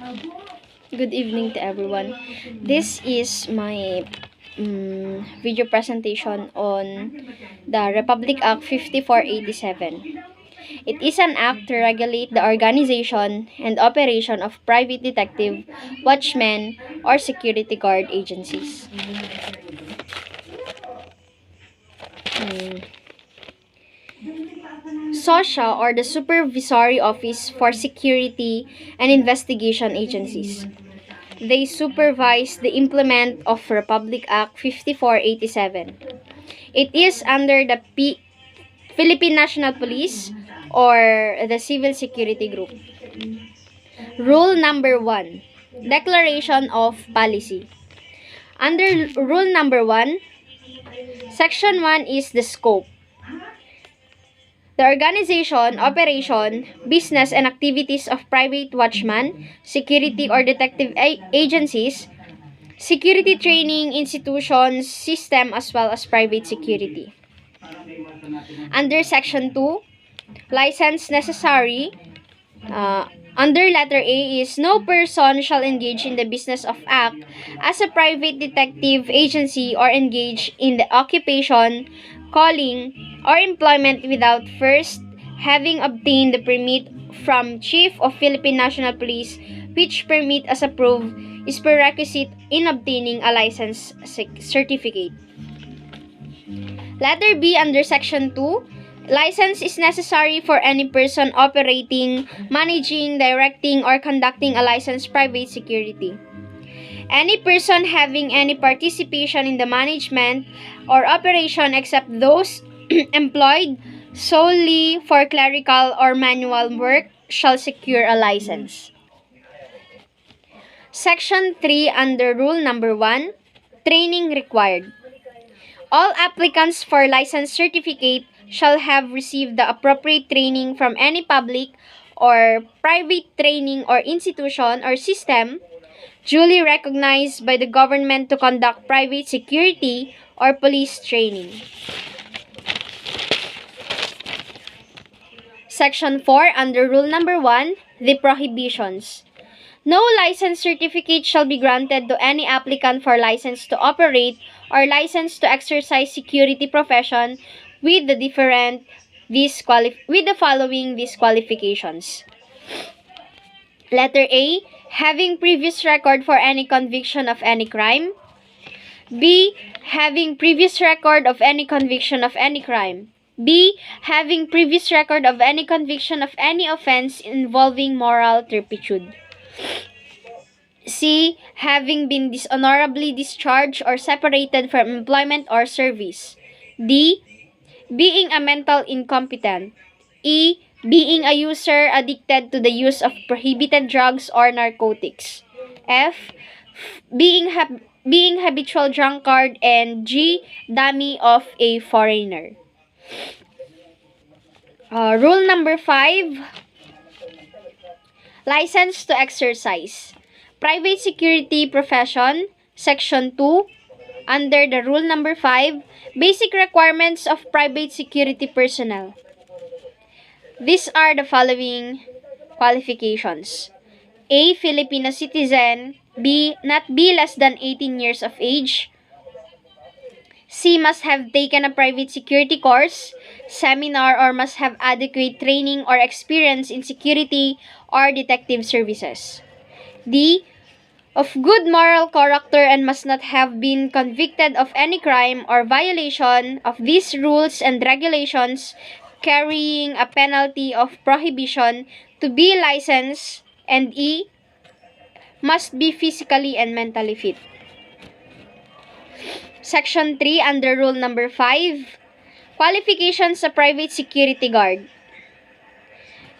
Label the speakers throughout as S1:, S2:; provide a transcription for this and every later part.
S1: Good evening to everyone. This is my video presentation on the Republic Act 5487. It is an act to regulate the organization and operation of private detective, watchmen, or security guard agencies. SOSHA, or the Supervisory Office for Security and Investigation Agencies. They supervise the implement of Republic Act 5487. It is under the Philippine National Police or the Civil Security Group. Rule number 1. Declaration of Policy. Under Rule number 1, Section 1 is the scope. The organization, operation, business, and activities of private watchman, security or detective agencies, security training institutions, system, as well as private security. Under Section 2, license necessary. Under letter A is no person shall engage in the business of act as a private detective agency or engage in the occupation, calling, or employment without first having obtained the permit from Chief of Philippine National Police, which permit as approved is prerequisite in obtaining a license certificate. Letter B under Section 2, license is necessary for any person operating, managing, directing, or conducting a licensed private security. Any person having any participation in the management or operation except those employed solely for clerical or manual work shall secure a license. Section 3 under Rule number 1, training required. All applicants for license certificate shall have received the appropriate training from any public or private training or institution or system duly recognized by the government to conduct private security or police training. Section 4 under Rule number 1, the prohibitions. No license certificate shall be granted to any applicant for license to operate or license to exercise security profession with the following disqualifications. Letter A, having previous record for any conviction of any crime. B, having previous record of any conviction of any crime. B, having previous record of any conviction of any offense involving moral turpitude. C, having been dishonorably discharged or separated from employment or service. D, being a mental incompetent. E, being a user addicted to the use of prohibited drugs or narcotics. F, being habitual drunkard. And G, dummy of a foreigner. Rule number 5, license to exercise. Private security profession, Section 2, under the Rule number 5, basic requirements of private security personnel. These are the following qualifications. A, Filipino citizen. B, not be less than 18 years of age. C, must have taken a private security course, seminar, or must have adequate training or experience in security or detective services. D, of good moral character and must not have been convicted of any crime or violation of these rules and regulations carrying a penalty of prohibition to be licensed. And E, must be physically and mentally fit. Section 3 under Rule number 5, qualifications sa private security guard.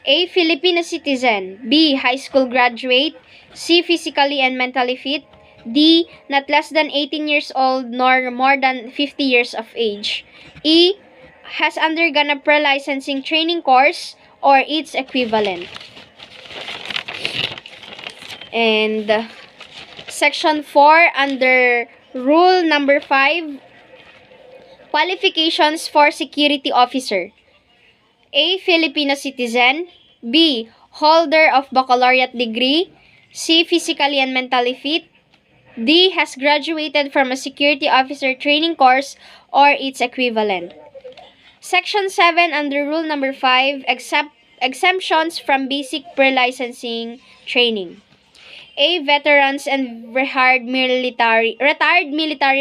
S1: A, Filipino citizen. B, high school graduate. C, physically and mentally fit. D, not less than 18 years old nor more than 50 years of age. E, has undergone a pre-licensing training course or its equivalent. And Section 4 under Rule number 5, qualifications for security officer. A, Filipino citizen. B, holder of baccalaureate degree. C. Physically and mentally fit. D. Has graduated from a security officer training course or its equivalent. Section 7 under Rule number 5, exemptions from basic pre-licensing training. A. Veterans and retired military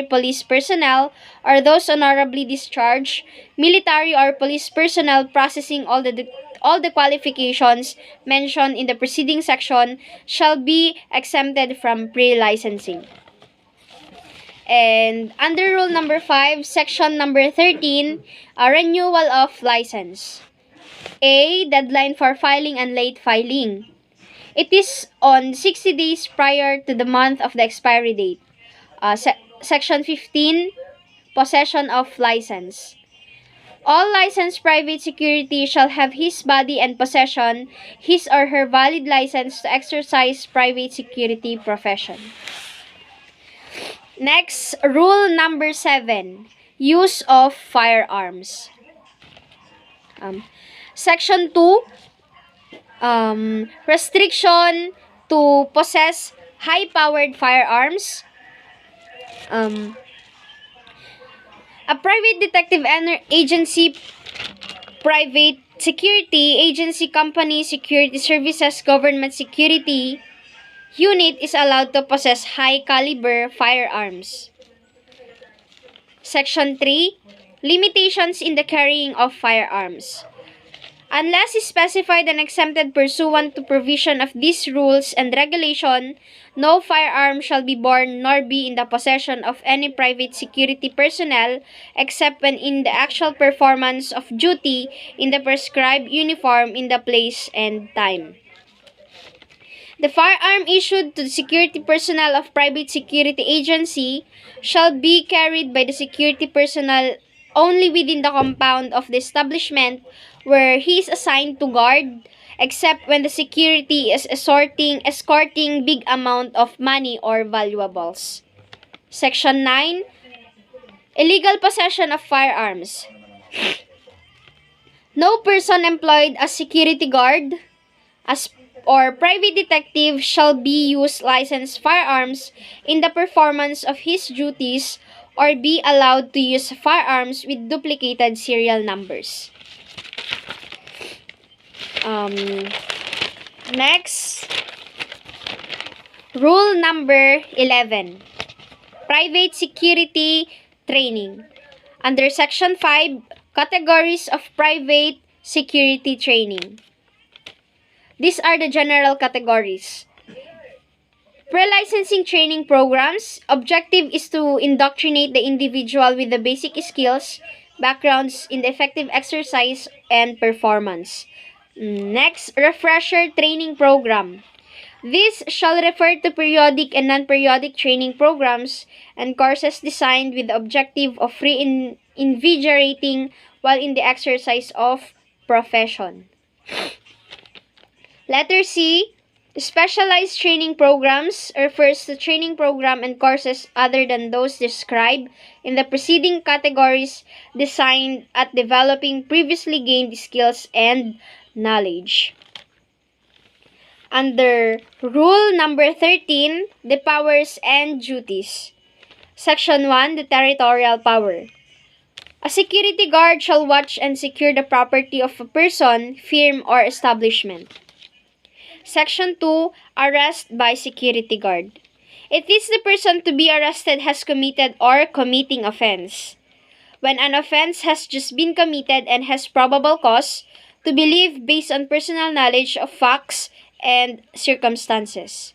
S1: police personnel or those honorably discharged military or police personnel possessing all the qualifications mentioned in the preceding section shall be exempted from pre-licensing. And under Rule number 5, Section number 13, a renewal of license. A. Deadline for filing and late filing. It is on 60 days prior to the month of the expiry date. Section 15, possession of license. All licensed private security shall have his body and possession his or her valid license to exercise private security profession. Next, Rule number 7, use of firearms. Section 2, restriction to possess high-powered firearms. A private detective agency, private security agency, company, security services, government security unit is allowed to possess high-caliber firearms. Section 3, limitations in the carrying of firearms. Unless specified and exempted pursuant to provision of these rules and regulation, no firearm shall be borne nor be in the possession of any private security personnel except when in the actual performance of duty in the prescribed uniform in the place and time. The firearm issued to the security personnel of private security agency shall be carried by the security personnel only within the compound of the establishment where he is assigned to guard, except when the security is escorting big amount of money or valuables. Section 9, illegal possession of firearms. No person employed as security guard or private detective shall be use licensed firearms in the performance of his duties or be allowed to use firearms with duplicated serial numbers. Next, Rule number 11, private security training. Under Section 5, categories of private security training. These are the general categories. Pre-licensing training programs. Objective is to indoctrinate the individual with the basic skills, backgrounds in the effective exercise and performance. Next, refresher training program. This shall refer to periodic and non-periodic training programs and courses designed with the objective of reinvigorating while in the exercise of profession. Letter C, specialized training programs refers to training program and courses other than those described in the preceding categories designed at developing previously gained skills and knowledge. Under Rule number 13, the powers and duties. Section 1, the territorial power. A security guard shall watch and secure the property of a person, firm, or establishment. Section 2, arrest by security guard. It is the person to be arrested has committed or committing offense. When an offense has just been committed and has probable cause to believe based on personal knowledge of facts and circumstances.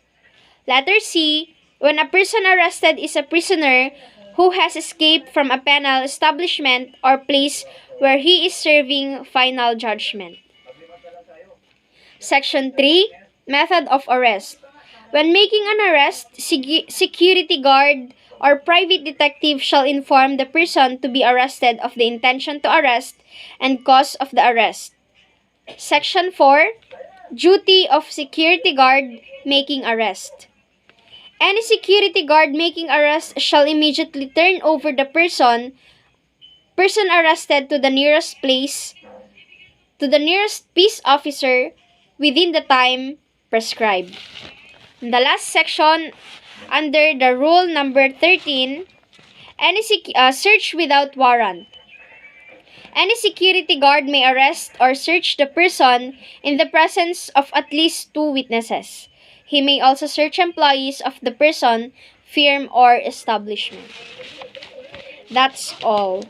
S1: Letter C, when a person arrested is a prisoner who has escaped from a penal establishment or place where he is serving final judgment. Section 3, method of arrest. When making an arrest, security guard or private detective shall inform the person to be arrested of the intention to arrest and cause of the arrest. Section 4, duty of security guard making arrest. Any security guard making arrest shall immediately turn over the person arrested to the nearest peace officer within the time prescribed. The last section, under the rule number 13, search without warrant. Any security guard may arrest or search the person in the presence of at least two witnesses. He may also search employees of the person, firm, or establishment. That's all.